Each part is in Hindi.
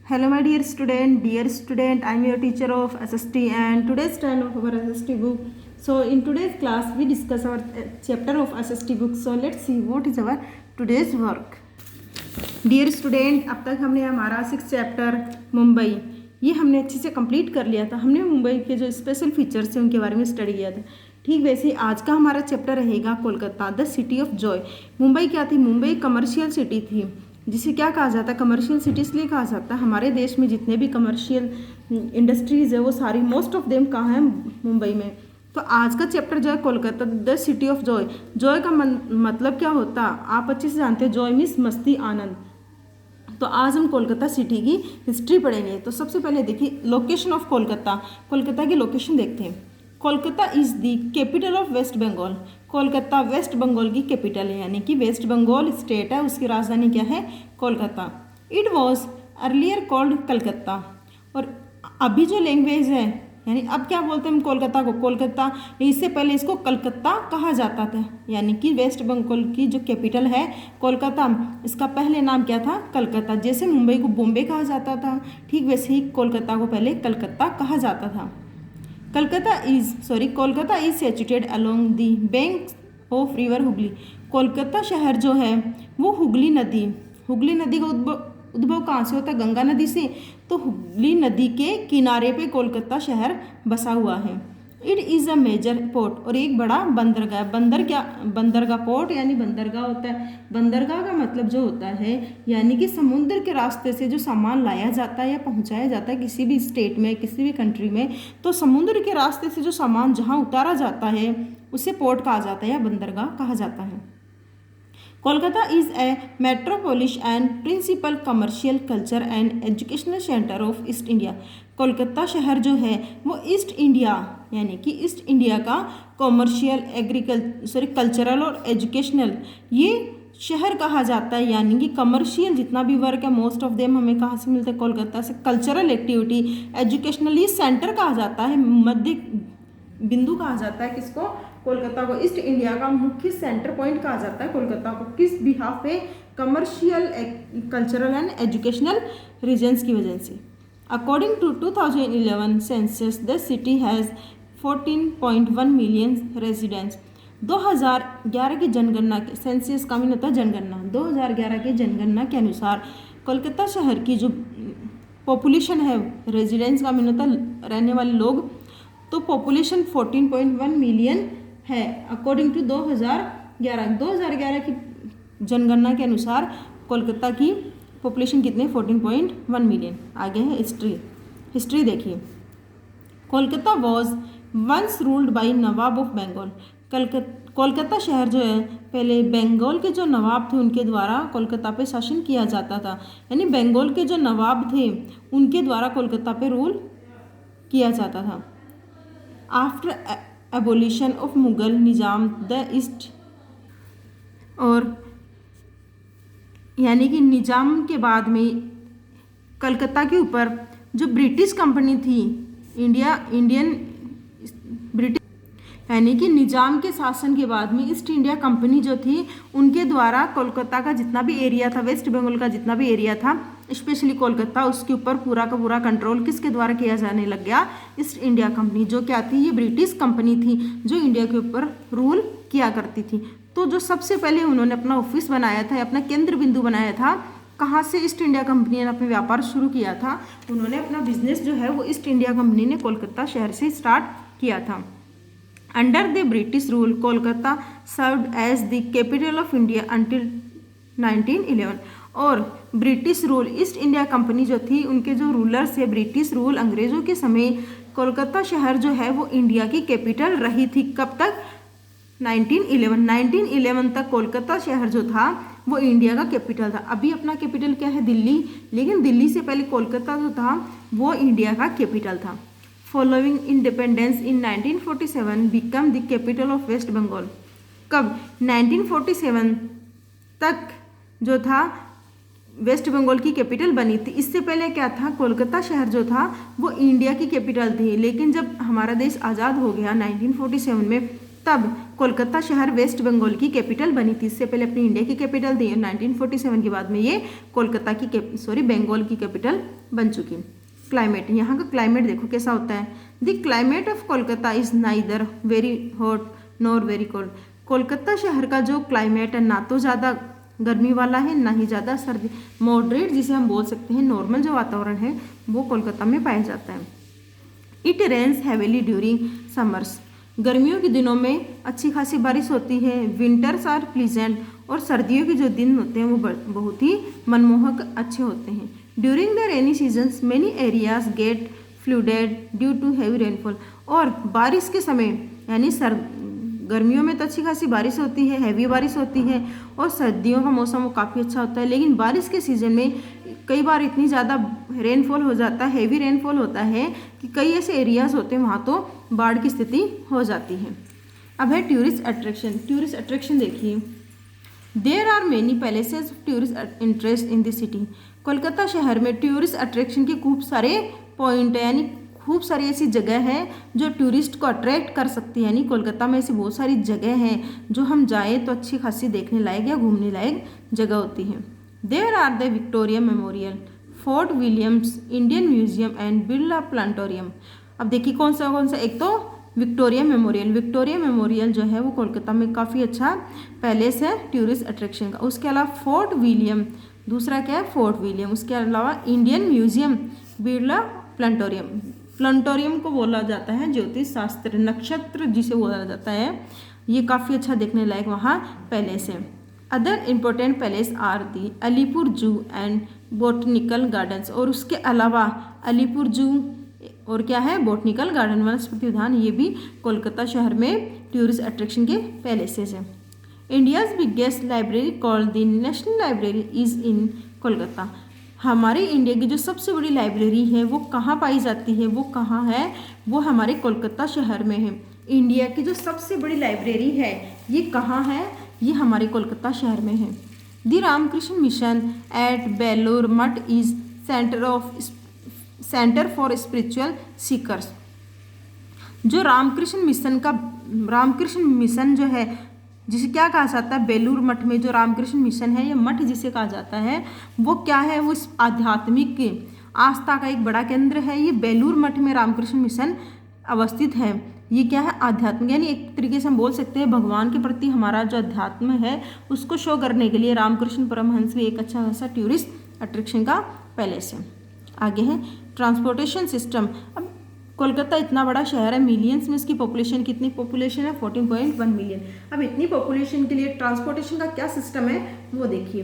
Hello my dear student, I am your teacher of SST and today's turn of our SST book. So in today's class we discuss our chapter of SST book. So let's see what is our today's work. Dear student, अब तक हमने हमारा 6th चैप्टर मुंबई ये हमने अच्छे से कंप्लीट कर लिया था। हमने मुंबई के जो स्पेशल फीचर्स हैं उनके बारे में स्टडी किया था। ठीक वैसे आज का हमारा चैप्टर रहेगा Kolkata, the city of Joy. Mumbai क्या थी? मुंबई कमर्शियल सिटी थी, जिसे क्या कहा जाता है? कमर्शियल सिटी इसलिए कहा जाता है हमारे देश में जितने भी कमर्शियल इंडस्ट्रीज़ है वो सारी मोस्ट ऑफ देम कहाँ हैं? मुंबई में। तो आज का चैप्टर जो है Kolkata, the city of Joy. Joy का मतलब क्या होता है आप अच्छे से जानते हैं। जॉय मीन्स मस्ती, आनंद। तो आज हम कोलकाता सिटी की हिस्ट्री पढ़ेंगे। तो सबसे पहले देखिए लोकेशन ऑफ कोलकाता। कोलकाता की लोकेशन देखते हैं। Kolkata is the capital of waste Bengal. Kolkata West Bengal की कैपिटल है, यानी कि वेस्ट बंगाल स्टेट है, उसकी राजधानी क्या है? Kolkata. It was earlier called Calcutta. और अभी जो लैंग्वेज है, यानी अब क्या बोलते हैं हम कोलकाता को? कोलकाता। इससे पहले इसको कलकत्ता कहा जाता था, यानी कि वेस्ट बंगाल की जो कैपिटल है कोलकाता, इसका पहले नाम क्या था? कलकत्ता। जैसे मुंबई को बॉम्बे कहा जाता था, ठीक वैसे ही कोलकाता को पहले कलकत्ता कहा जाता था। Kolkata is situated along the bank of river Hooghly. Kolkata शहर जो है वो हुगली नदी का उद्भव कहाँ से होता है? गंगा नदी से। तो हुगली नदी के किनारे पे कोलकाता शहर बसा हुआ है। It is a major port, और एक बड़ा बंदरगाह। बंदरगाह पोर्ट यानी बंदरगाह होता है। बंदरगाह का मतलब जो होता है यानी कि समुद्र के रास्ते से जो सामान लाया जाता है या पहुंचाया जाता है किसी भी स्टेट में, किसी भी कंट्री में, तो समुद्र के रास्ते से जो सामान जहां उतारा जाता है उसे पोर्ट कहा जाता है या बंदरगाह कहा जाता है। Kolkata is a metropolis and principal commercial culture and educational centre of East India. Kolkata शहर जो है वो ईस्ट इंडिया यानी कि ईस्ट इंडिया का कॉमर्शियल कल्चरल और एजुकेशनल ये शहर कहा जाता है, यानी कि कमर्शियल जितना भी वर्क है मोस्ट ऑफ देम हमें कहाँ से मिलता है? कोलकाता से। कल्चरल एक्टिविटी, एजुकेशनल ये सेंटर कहा जाता है, मध्य बिंदु कहा जाता है किसको? कोलकाता को। ईस्ट इंडिया का मुख्य सेंटर पॉइंट कहा जाता है कोलकाता को। किस बिहाफ पे? Commercial, cultural and educational reasons की वजह से। According to 2011 census the city has 14.1 million residents. 2011 की जनगणना के, सेंसस का मीन होता है जनगणना, 2011 की जनगणना के अनुसार कोलकाता शहर की जो पॉपुलेशन है, रेजिडेंट्स का मीन होता है रहने वाले लोग, तो पॉपुलेशन 14.1 मिलियन है। अकॉर्डिंग टू 2011 की जनगणना के अनुसार कोलकाता की पॉपुलेशन कितने? 14.1 मिलियन। आगे है हिस्ट्री देखिए। Kolkata was once ruled by Nawab of Bengal. Kolkata शहर जो है पहले बंगाल के जो नवाब थे उनके द्वारा कोलकाता पे शासन किया जाता था, यानी बंगाल के जो नवाब थे उनके द्वारा कोलकाता पे रूल किया जाता था। After abolition of Mughal Nizam the east, और यानी कि निज़ाम के बाद में कलकत्ता के ऊपर जो ब्रिटिश कंपनी थी इंडियन ब्रिटिश, यानी कि निज़ाम के शासन के बाद में ईस्ट इंडिया कंपनी जो थी उनके द्वारा कोलकाता का जितना भी एरिया था, वेस्ट बंगाल का जितना भी एरिया था, स्पेशली कोलकाता, उसके ऊपर पूरा का पूरा कंट्रोल किसके द्वारा किया जाने लग गया? East India Company. जो क्या थी? ये ब्रिटिश कंपनी थी जो इंडिया के ऊपर रूल किया करती थी। तो जो सबसे पहले उन्होंने अपना ऑफिस बनाया था, अपना केंद्र बिंदु बनाया था, कहाँ से? ईस्ट इंडिया कंपनी ने अपना व्यापार शुरू किया था। उन्होंने अपना बिजनेस जो है वो ईस्ट इंडिया कंपनी ने कोलकाता शहर से स्टार्ट किया था। Under the British rule Kolkata served as the capital of India until 1911। और British rule, East India Company जो थी उनके जो रूलर्स है, ब्रिटिश रूल अंग्रेज़ों के समय कोलकाता शहर जो है वो इंडिया की कैपिटल रही थी। कब तक? 1911 तक कोलकाता शहर जो था वो इंडिया का कैपिटल था। अभी अपना कैपिटल क्या है? दिल्ली, लेकिन दिल्ली से पहले कोलकाता जो था वो इंडिया का कैपिटल था। Following independence in 1947 become the capital of waste Bengal. कब? 1947 तक जो था वेस्ट बंगाल की कैपिटल बनी थी। इससे पहले क्या था? कोलकाता शहर जो था वो इंडिया की कैपिटल थी, लेकिन जब हमारा देश आज़ाद हो गया 1947 में, तो कोलकाता शहर जो है वो इंडिया का कैपिटल बन गया। 1947 तक जो था वेस्ट बंगाल की कैपिटल बनी थी। इससे पहले क्या था? कोलकाता शहर जो था वो इंडिया की कैपिटल थी, लेकिन जब हमारा देश आज़ाद हो गया 1947 में, तब कोलकाता शहर वेस्ट बंगाल की कैपिटल बनी थी। इससे पहले अपनी इंडिया की कैपिटल थी। 1947 के बाद में ये कोलकाता की बंगाल की कैपिटल बन चुकी। क्लाइमेट, यहाँ का क्लाइमेट देखो कैसा होता है। The climate of Kolkata is neither very hot nor very cold. Kolkata शहर का जो क्लाइमेट है ना तो ज़्यादा गर्मी वाला है ना ही ज़्यादा सर्दी, मॉडरेट जिसे हम बोल सकते हैं, नॉर्मल जो वातावरण है वो कोलकाता में पाया जाता है। It rains heavily during summers. गर्मियों के दिनों में अच्छी खासी बारिश होती है। विंटर्स आर प्लीजेंट, और सर्दियों के जो दिन होते हैं वो बहुत ही मनमोहक अच्छे होते हैं। During the rainy seasons many areas get flooded due to heavy rainfall. और बारिश के समय यानी गर्मियों में तो अच्छी खासी बारिश होती है, हैवी बारिश होती है, और सर्दियों का मौसम वो काफ़ी अच्छा होता है। लेकिन बारिश के सीज़न में कई बार इतनी ज़्यादा रेनफॉल हो जाता है, हैवी रेनफॉल होता है कि कई ऐसे एरियाज़ होते हैं वहाँ तो बाढ़ की स्थिति हो जाती है। अब है टूरिस्ट अट्रैक्शन। टूरिस्ट अट्रैक्शन देखिए, there are many palaces of tourist interest in the city. Kolkata शहर में टूरिस्ट अट्रैक्शन के खूब सारे पॉइंट है, यानी खूब सारी ऐसी जगह है जो टूरिस्ट को अट्रैक्ट कर सकती है। यानी कोलकाता में ऐसी बहुत सारी जगह हैं जो हम जाएँ तो अच्छी खासी देखने लायक या घूमने लायक जगह होती है। There are the Victoria Memorial, Fort Williams, Indian Museum and Birla planetarium. अब देखिए कौन सा, एक तो विक्टोरिया मेमोरियल। विक्टोरिया मेमोरियल जो है वो कोलकाता में काफ़ी अच्छा पैलेस है टूरिस्ट अट्रैक्शन का। उसके अलावा फोर्ट विलियम, दूसरा क्या है फोर्ट विलियम। उसके अलावा Indian museum, Birla planetarium. Planetarium को बोला जाता है ज्योतिष शास्त्र, नक्षत्र जिसे बोला जाता है। ये काफ़ी अच्छा देखने लायक वहाँ पैलेस है। Other important palace are the Alipore zoo and botanical gardens. और उसके अलावा अलीपुर जू और क्या है बोटनिकल गार्डन, वनस्पति उद्यान, ये भी कोलकाता शहर में टूरिस्ट अट्रैक्शन के पैलेसेस हैं। India's biggest library called the national library is in Kolkata. हमारे इंडिया की जो सबसे बड़ी लाइब्रेरी है वो कहाँ पाई जाती है, वो कहाँ है, वो हमारे कोलकाता शहर में है। इंडिया की जो सबसे बड़ी लाइब्रेरी है ये कहाँ है, ये हमारे कोलकाता शहर में है। The Ramakrishna mission at Belur Math is centre for spiritual seekers. जो रामकृष्ण मिशन जो है, जिसे क्या कहा जाता है, बेलूर मठ में जो रामकृष्ण मिशन है, ये मठ जिसे कहा जाता है वो क्या है, वो इस आध्यात्मिक आस्था का एक बड़ा केंद्र है। ये बेलूर मठ में रामकृष्ण मिशन अवस्थित है। ये क्या है, आध्यात्मिक, यानी एक तरीके से हम बोल सकते हैं भगवान के प्रति हमारा जो अध्यात्म है उसको शो करने के लिए रामकृष्ण परमहंस भी एक अच्छा खासा टूरिस्ट अट्रैक्शन का पैलेस है। आगे है ट्रांसपोर्टेशन सिस्टम। अब कोलकाता इतना बड़ा शहर है, मिलियंस में इसकी पॉपुलेशन, कितनी पॉपुलेशन है 14.1 मिलियन। अब इतनी पॉपुलेशन के लिए ट्रांसपोर्टेशन का क्या सिस्टम है वो देखिए।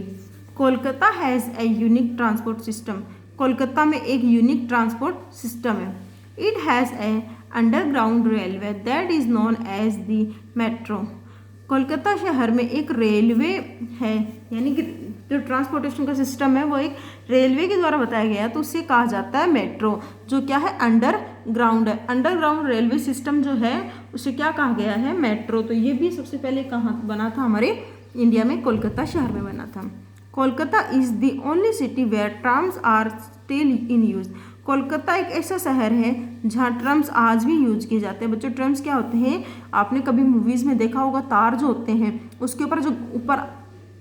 Kolkata has a unique transport system. Kolkata में एक यूनिक ट्रांसपोर्ट सिस्टम है। It has a underground railway that is known as the metro. Kolkata शहर में एक रेलवे है, यानी कि जो ट्रांसपोर्टेशन का सिस्टम है वो एक रेलवे के द्वारा बताया गया है, तो उसे कहा जाता है मेट्रो, जो क्या है अंडरग्राउंड है। अंडरग्राउंड रेलवे सिस्टम जो है उसे क्या कहा गया है, मेट्रो। तो ये भी सबसे पहले कहाँ बना था, हमारे इंडिया में कोलकाता शहर में बना था। Kolkata is the only city where trams are still in use. Kolkata एक ऐसा शहर है जहाँ ट्रम्स आज भी यूज किए जाते हैं। बच्चों ट्रम्स क्या होते हैं, आपने कभी मूवीज़ में देखा होगा, तार जो होते हैं उसके ऊपर जो ऊपर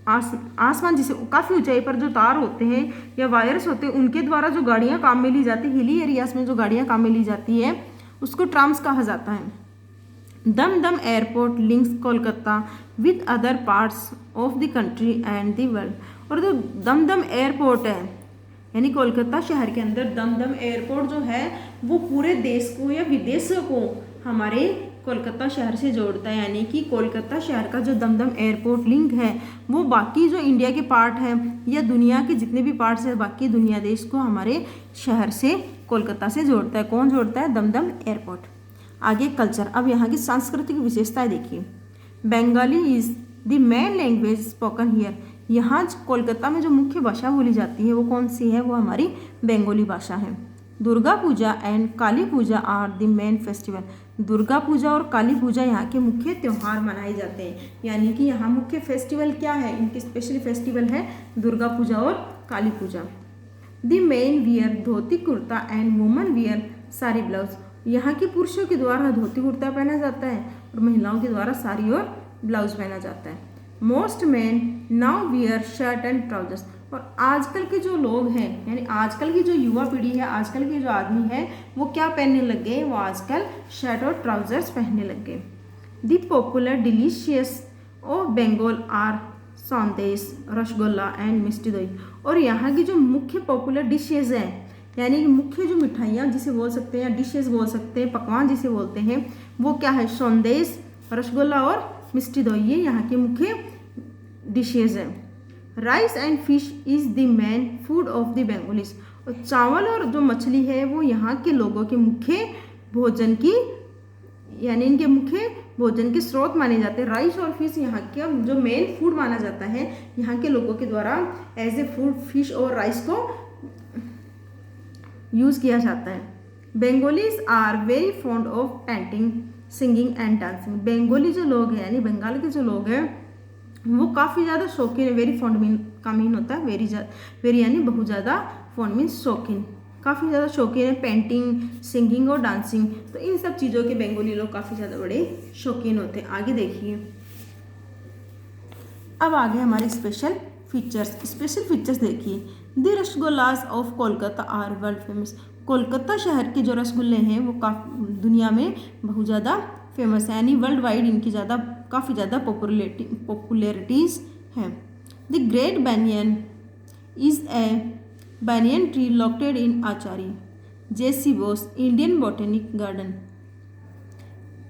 आसमान जिसे काफ़ी ऊंचाई पर जो तार होते हैं या वायर्स होते हैं उनके द्वारा जो गाड़ियाँ काम में ली जाती है, हिली एरियाज में जो गाड़ियाँ काम में ली जाती है उसको ट्राम्स कहा जाता है। Dumdum airport links Kolkata with other parts of the country and the world. और जो दमदम एयरपोर्ट है, यानी कोलकाता शहर के अंदर दमदम एयरपोर्ट जो है वो पूरे देश को या विदेशों को हमारे कोलकाता शहर से जोड़ता है। यानी कि कोलकाता शहर का जो दमदम एयरपोर्ट लिंक है वो बाकी जो इंडिया के पार्ट है या दुनिया के जितने भी पार्ट्स है बाकी दुनिया देश को हमारे शहर से कोलकाता से जोड़ता है। कौन जोड़ता है, दमदम एयरपोर्ट। आगे कल्चर। अब यहाँ की सांस्कृतिक विशेषताएं देखिए। Bengali is the main language spoken here. यहाँ कोलकाता में जो मुख्य भाषा बोली जाती है वो कौन सी है, वो हमारी बंगाली भाषा है। Durga Puja and Kali Puja are the main festival. Durga Puja और काली पूजा यहाँ के मुख्य त्यौहार मनाए जाते हैं। यानी कि यहाँ मुख्य फेस्टिवल क्या है, इनके स्पेशल फेस्टिवल है दुर्गा पूजा और Kali Puja. The men wear dhoti kurta and woman wear sari blouse. यहाँ के पुरुषों के द्वारा धोती कुर्ता पहना जाता है और महिलाओं के द्वारा साड़ी और ब्लाउज पहना जाता है। Most man now wear shirt and trousers. और आजकल के जो लोग हैं, यानी आजकल की जो युवा पीढ़ी है, आजकल के जो आदमी है, वो क्या पहनने लग गए? वो आजकल शर्ट और ट्राउजर्स पहनने लग गए। The popular delicious of Bengal are sandesh, rasgulla and मिष्टी दही। और यहाँ की जो मुख्य पॉपुलर डिशेज हैं, यानी कि मुख्य जो मिठाइयाँ जिसे बोल सकते हैं या डिशेज बोल सकते हैं, पकवान जिसे बोलते हैं, वो क्या है? संदेश, रसगुल्ला और मिष्टी दही, ये यहाँ के मुख्य डिशेज हैं। Rice and fish is the main food of the Bengalis. और चावल और जो मछली है वो यहाँ के लोगों के मुख्य भोजन की, यानी इनके मुख्य भोजन के स्रोत माने जाते हैं। राइस और फिश यहाँ का जो मेन फूड माना जाता है यहाँ के लोगों के द्वारा, एज ए फूड फिश और राइस को यूज़ किया जाता है। Bengalis are very fond of painting, singing and dancing. Bengali जो लोग हैं, यानी बंगाल के जो लोग हैं, वो काफ़ी ज़्यादा शौकीन है। वेरी फॉन्ड मीन का मीन होता है वेरी यानी बहुत ज़्यादा, फॉन्ड मीन शौकीन, काफ़ी ज़्यादा शौकीन है पेंटिंग, सिंगिंग और डांसिंग। तो इन सब चीज़ों के बंगाली लोग काफ़ी ज़्यादा बड़े शौकीन होते हैं। आगे देखिए, अब आगे हमारे स्पेशल फीचर्स देखिए। The rasgullas of Kolkata are world famous. Kolkata शहर के जो रसगुल्ले हैं वो दुनिया में बहुत ज़्यादा फेमस है, यानी वर्ल्ड वाइड इनकी काफ़ी ज़्यादा पॉपुलैरिटीज़ हैं। The great banyan is a banyan tree located in Acharya JC. Bose Indian botanic garden,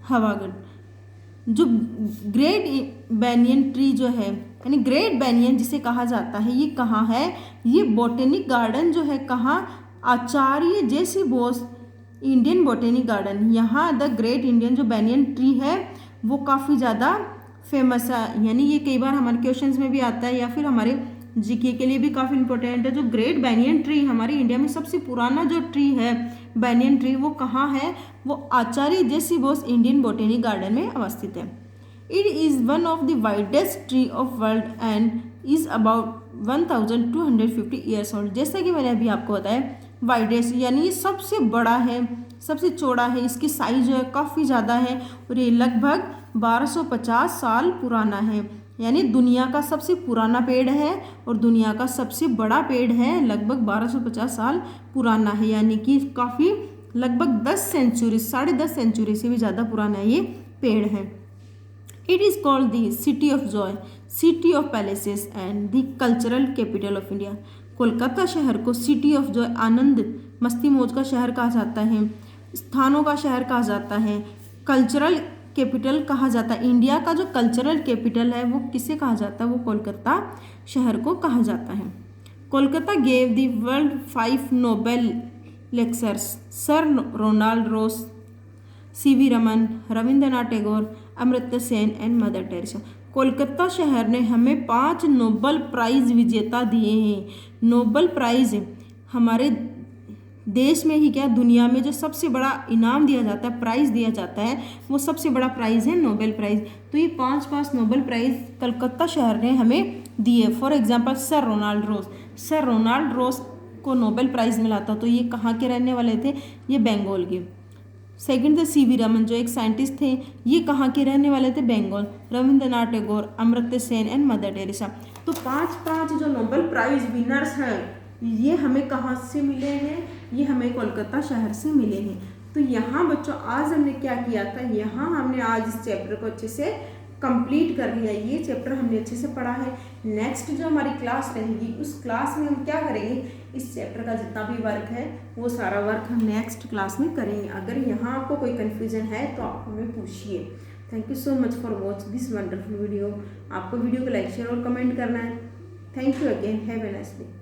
हवागढ़। जो ग्रेट बैनियन ट्री जो है, यानी ग्रेट बैनियन जिसे कहा जाता है, ये कहाँ है? ये बॉटनिक गार्डन जो है कहाँ? Acharya JC. Bose Indian botanic garden. यहाँ द ग्रेट इंडियन जो बैनियन ट्री है वो काफ़ी ज़्यादा फेमस है, यानी ये कई बार हमारे क्वेश्चंस में भी आता है या फिर हमारे जीके के लिए भी काफ़ी इंपॉर्टेंट है। जो ग्रेट बैनियन ट्री हमारे इंडिया में सबसे पुराना जो ट्री है बैनियन ट्री, वो कहाँ है? वो Acharya JC. Bose Indian botanic garden में अवस्थित है। It is one of the widest tree of world and is about 1250 years old. जैसा कि मैंने अभी आपको बताया, वाइडेस्ट यानी ये सबसे बड़ा है, सबसे चौड़ा है, इसकी साइज जो है काफ़ी ज़्यादा है और ये लगभग 1250 साल पुराना है, यानी दुनिया का सबसे पुराना पेड़ है और दुनिया का सबसे बड़ा पेड़ है, लगभग 1250 साल पुराना है, यानी कि काफ़ी लगभग 10 सेंचुरी से भी ज़्यादा पुराना ये पेड़ है। It is called the city of Joy, city of palaces and the cultural capital of India. Kolkata शहर को सिटी ऑफ जॉय, आनंद मस्ती मौज का शहर कहा जाता है, स्थानों का शहर कहा जाता है, कल्चरल कैपिटल कहा जाता है। इंडिया का जो कल्चरल कैपिटल है वो किसे कहा जाता है? वो कोलकाता शहर को कहा जाता है। Kolkata gave the world 5 Nobel lectures, sir Ronald Ross, C.V. Raman, Rabindranath Tagore, Amartya Sen and Mother Teresa. Kolkata शहर ने हमें 5 नोबेल प्राइज़ विजेता दिए हैं। नोबेल प्राइज़ हमारे देश में ही क्या, दुनिया में जो सबसे बड़ा इनाम दिया जाता है, प्राइज़ दिया जाता है, वो सबसे बड़ा प्राइज़ है नोबेल प्राइज़। तो ये 5 नोबेल प्राइज़ कलकत्ता शहर ने हमें दिए। फॉर एग्जांपल सर रोनाल्ड रोस को नोबेल प्राइज़ मिला था, तो ये कहाँ के रहने वाले थे? ये बंगाल के। सेकंड थे C.V. रमन, जो एक साइंटिस्ट थे, ये कहाँ के रहने वाले थे? Bengal. Rabindranath Tagore, Amartya Sen and Mother Teresa. तो 5 जो नोबेल प्राइज़ विनर्स हैं ये हमें कहाँ से मिले हैं? ये हमें कोलकाता शहर से मिले हैं। तो यहाँ बच्चों आज हमने क्या किया था? यहाँ हमने आज इस चैप्टर को अच्छे से कंप्लीट कर लिया। ये चैप्टर हमने अच्छे से पढ़ा है। नेक्स्ट जो हमारी क्लास रहेगी उस क्लास में हम क्या करेंगे? इस चैप्टर का जितना भी वर्क है वो सारा वर्क हम नेक्स्ट क्लास में करेंगे। अगर यहाँ आपको कोई कन्फ्यूजन है तो आप हमें पूछिए। Thank you so much for watch this wonderful video. आपको वीडियो को लाइक शेयर और कमेंट करना है। Thank you again, have a nice day.